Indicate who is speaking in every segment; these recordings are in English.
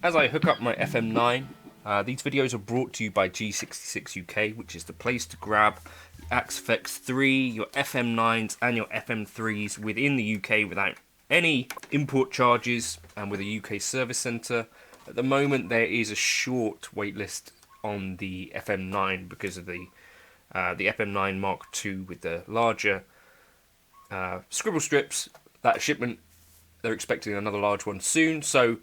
Speaker 1: as I hook up my FM9, these videos are brought to you by G66 UK, which is the place to grab the Axe-Fx 3, your FM9s and your FM3s within the UK without any import charges and with a UK service centre. At the moment there is a short waitlist on the FM9 because of the FM9 Mark II with the larger scribble strips. That shipment, they're expecting another large one soon, so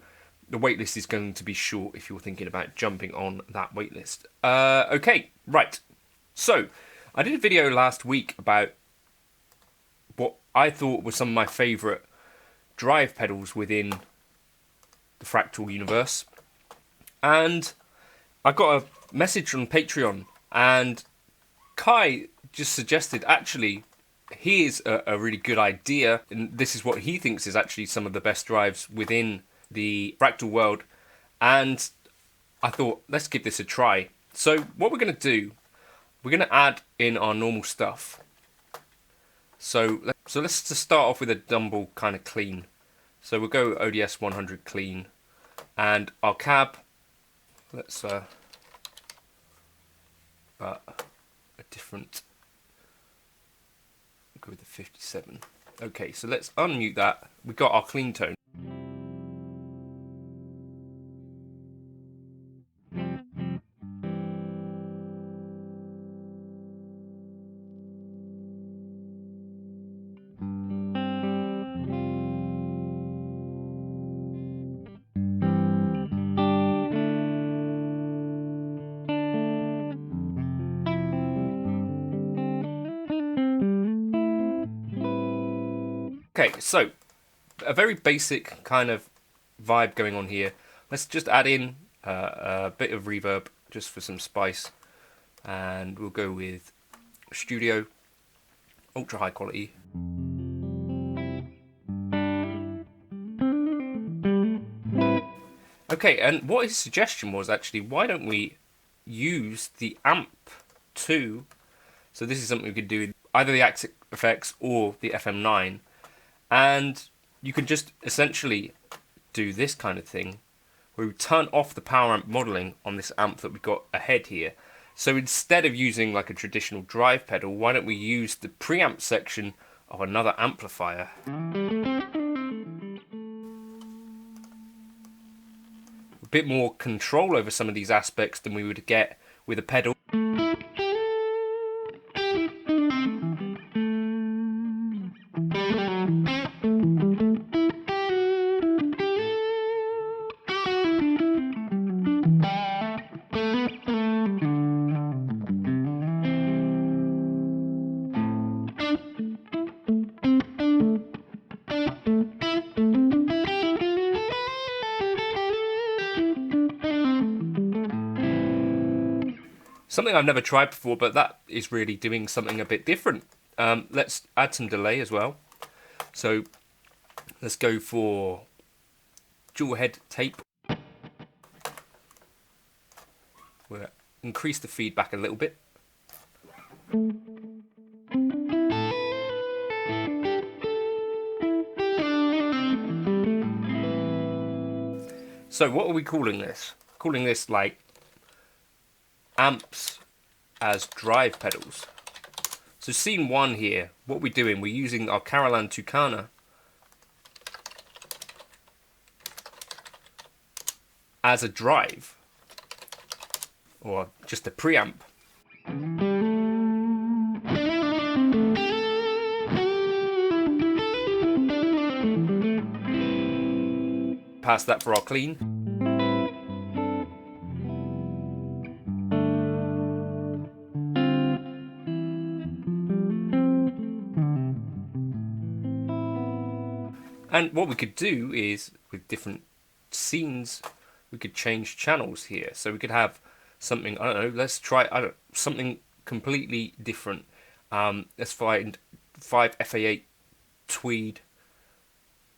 Speaker 1: the waitlist is going to be short if you're thinking about jumping on that waitlist. Okay, right. So, I did a video last week about what I thought were some of my favourite drive pedals within the Fractal universe. And I got a message on Patreon, and Kai just suggested, actually, here's a really good idea, and this is what he thinks is actually some of the best drives within the Fractal world, and I thought, let's give this a try. So what we're going to do, we're going to add in our normal stuff. So let's just start off with a Dumble kind of clean. So we'll go ODS 100 clean, and our cab, let's a different, go with the 57. Okay, so let's unmute that. We got our clean tone. Okay, so a very basic kind of vibe going on here. Let's just add in a bit of reverb just for some spice, and we'll go with Studio, ultra high quality. Okay, and what his suggestion was actually, why don't we use the amp too? So this is something we could do with either the Axe-Fx or the FM9. And you can just essentially do this kind of thing where we turn off the power amp modeling on this amp that we've got ahead here. So instead of using like a traditional drive pedal, why don't we use the preamp section of another amplifier? A bit more control over some of these aspects than we would get with a pedal. Something I've never tried before, but that is really doing something a bit different. Let's add some delay as well. So let's go for dual head tape. We'll increase the feedback a little bit. So what are we calling this? Calling this like amps as drive pedals. So scene 1 here, what we're doing, we're using our Carolan Tucana as a drive, or just a preamp. Pass that for our clean. And what we could do is, with different scenes, we could change channels here. So we could have something, I don't know, let's try something completely different. Let's find 5FA8 Tweed.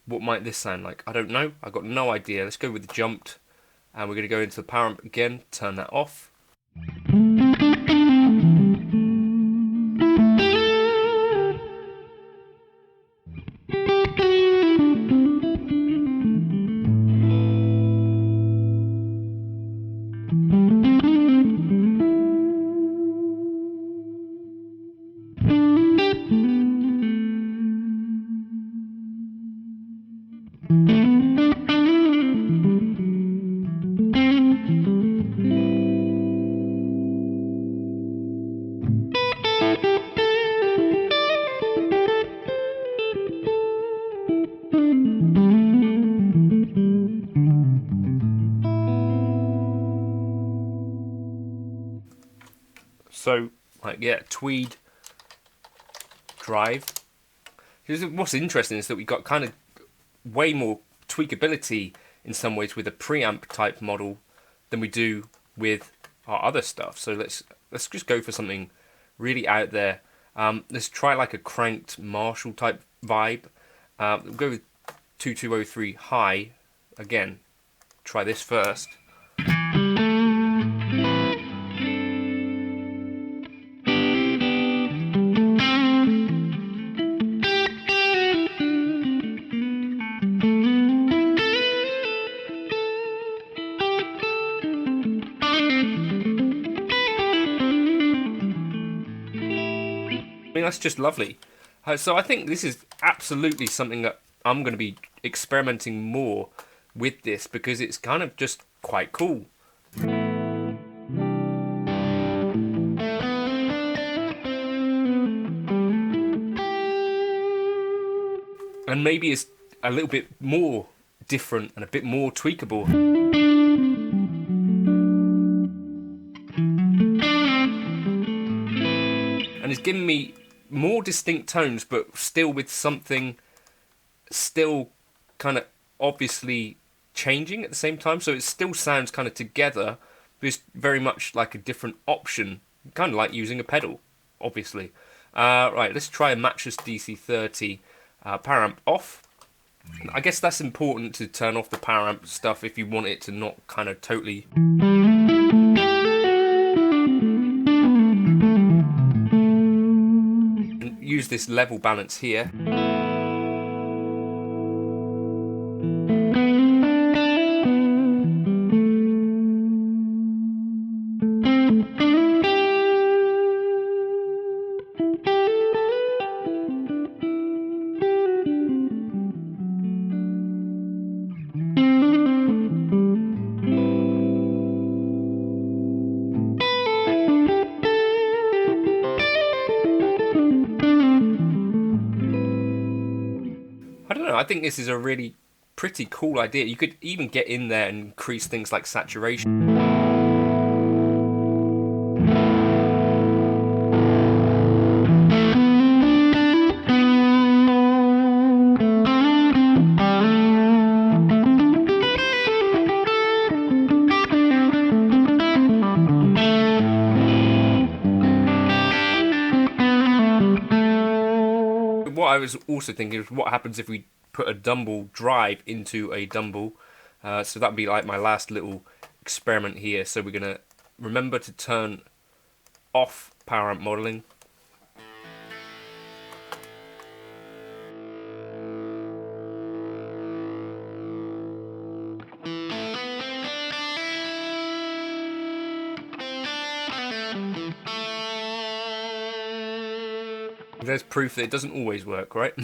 Speaker 1: What might this sound like? I don't know. I've got no idea. Let's go with the jumped. And we're going to go into the power amp again, turn that off. So, like, yeah, Tweed Drive. What's interesting is that we got kind of way more tweakability in some ways with a preamp type model than we do with our other stuff. So let's just go for something really out there. Let's try like a cranked Marshall type vibe. We'll go with 2203 high. Again, try this first. I mean, that's just lovely. So I think this is absolutely something that I'm going to be experimenting more with this, because it's kind of just quite cool. And maybe it's a little bit more different and a bit more tweakable. And it's giving me more distinct tones, but still with something still kind of obviously changing at the same time. So it still sounds kind of together, but it's very much like a different option, kind of like using a pedal, obviously. Right, let's try a Matchless DC30 power amp off. I guess that's important to turn off the power amp stuff if you want it to not kind of totally... use this level balance here. I don't know, I think this is a really pretty cool idea. You could even get in there and increase things like saturation. What I was also thinking is what happens if we put a Dumble drive into a Dumble. So that'd be like my last little experiment here. So we're going to remember to turn off power amp modeling. There's proof that it doesn't always work, right?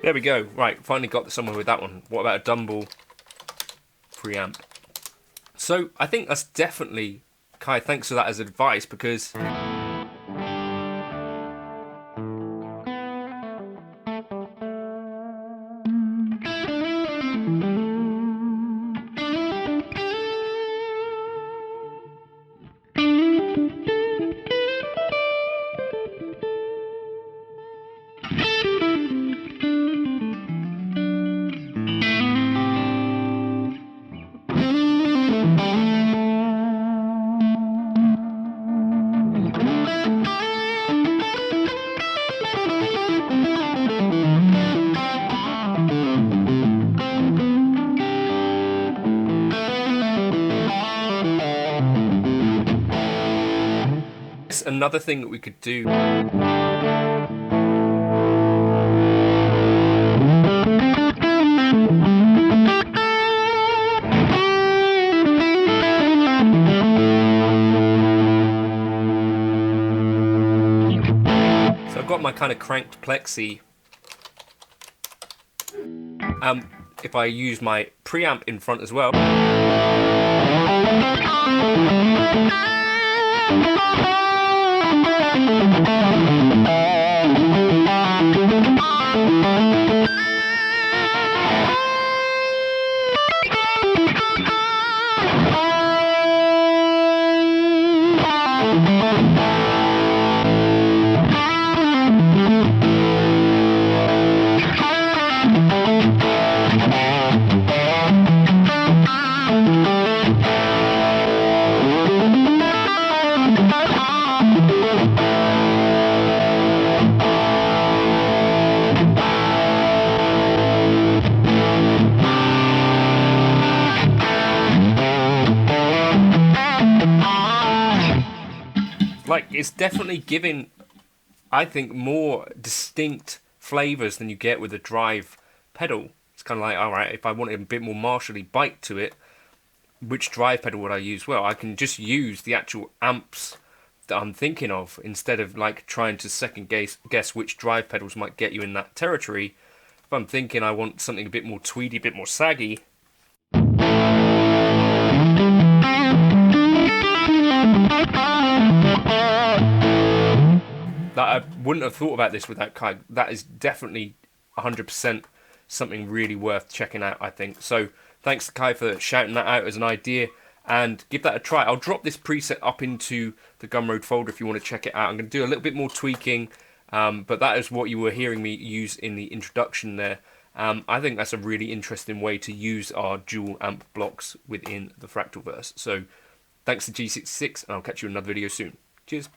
Speaker 1: There we go. Right, finally got somewhere with that one. What about a Dumble preamp? So I think that's definitely, Kai, thanks for that as advice, because another thing that we could do. So I've got my kind of cranked Plexi. If I use my preamp in front as well. like, it's definitely giving, I think, more distinct flavors than you get with a drive pedal. It's kind of like, all right, if I wanted a bit more martially bite to it, which drive pedal would I use? Well, I can just use the actual amps that I'm thinking of instead of like trying to second guess which drive pedals might get you in that territory. If I'm thinking I want something a bit more tweedy, a bit more saggy, that I wouldn't have thought about this without Kai. That is definitely 100% something really worth checking out, I think. So thanks to Kai for shouting that out as an idea, and give that a try. I'll drop this preset up into the Gumroad folder if you want to check it out. I'm going to do a little bit more tweaking, but that is what you were hearing me use in the introduction there. I think that's a really interesting way to use our dual amp blocks within the Fractal-verse. So thanks to G66, and I'll catch you in another video soon. Cheers.